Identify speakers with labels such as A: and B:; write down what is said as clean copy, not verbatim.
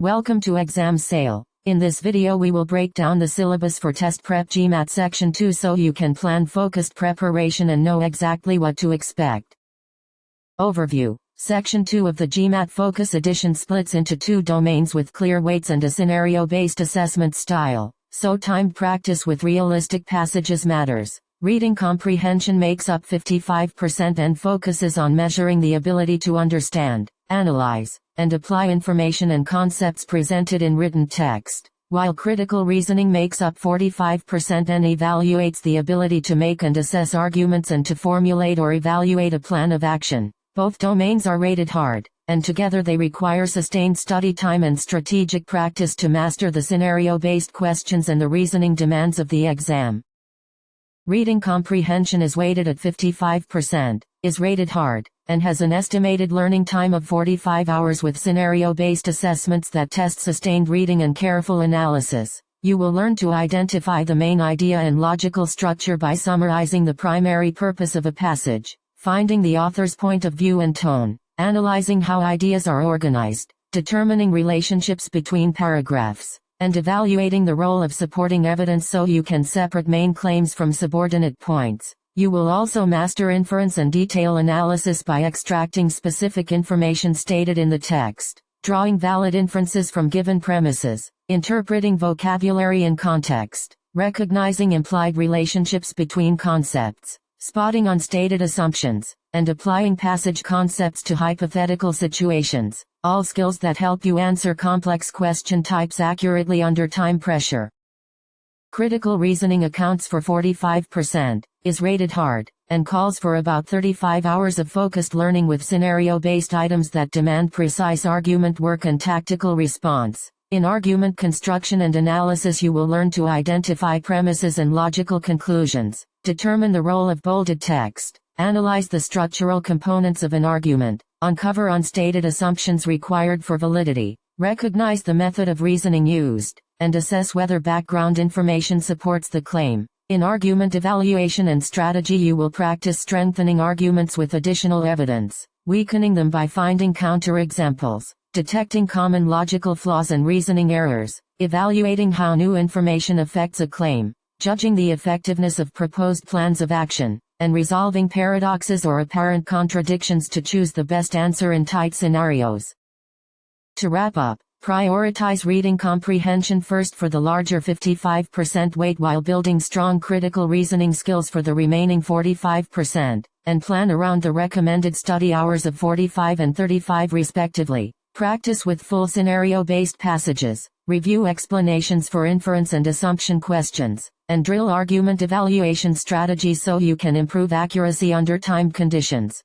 A: Welcome to Exam Sale. In this video we will break down the syllabus for Test Prep GMAT Section 2 so you can plan focused preparation and know exactly what to expect. Overview. Section 2 of the GMAT Focus Edition splits into two domains with clear weights and a scenario-based assessment style, so timed practice with realistic passages matters. Reading comprehension makes up 55% and focuses on measuring the ability to understand, analyze, and apply information and concepts presented in written text, while critical reasoning makes up 45% and evaluates the ability to make and assess arguments and to formulate or evaluate a plan of action. Both domains are rated hard, and together they require sustained study time and strategic practice to master the scenario-based questions and the reasoning demands of the exam. Reading comprehension is weighted at 55%, is rated hard, and has an estimated learning time of 45 hours with scenario-based assessments that test sustained reading and careful analysis. You will learn to identify the main idea and logical structure by summarizing the primary purpose of a passage, finding the author's point of view and tone, analyzing how ideas are organized, determining relationships between paragraphs, and evaluating the role of supporting evidence so you can separate main claims from subordinate points. You will also master inference and detail analysis by extracting specific information stated in the text, drawing valid inferences from given premises, interpreting vocabulary in context, recognizing implied relationships between concepts, spotting unstated assumptions, and applying passage concepts to hypothetical situations, all skills that help you answer complex question types accurately under time pressure. Critical reasoning accounts for 45%, is rated hard, and calls for about 35 hours of focused learning with scenario-based items that demand precise argument work and tactical response. In argument construction and analysis you will learn to identify premises and logical conclusions, determine the role of bolded text, analyze the structural components of an argument, uncover unstated assumptions required for validity, recognize the method of reasoning used, and assess whether background information supports the claim. In argument evaluation and strategy you will practice strengthening arguments with additional evidence, weakening them by finding counterexamples, detecting common logical flaws and reasoning errors, evaluating how new information affects a claim, judging the effectiveness of proposed plans of action, and resolving paradoxes or apparent contradictions to choose the best answer in tight scenarios. To wrap up, prioritize reading comprehension first for the larger 55% weight while building strong critical reasoning skills for the remaining 45%, and plan around the recommended study hours of 45 and 35 respectively. Practice with full scenario-based passages, review explanations for inference and assumption questions, and drill argument evaluation strategies so you can improve accuracy under time conditions.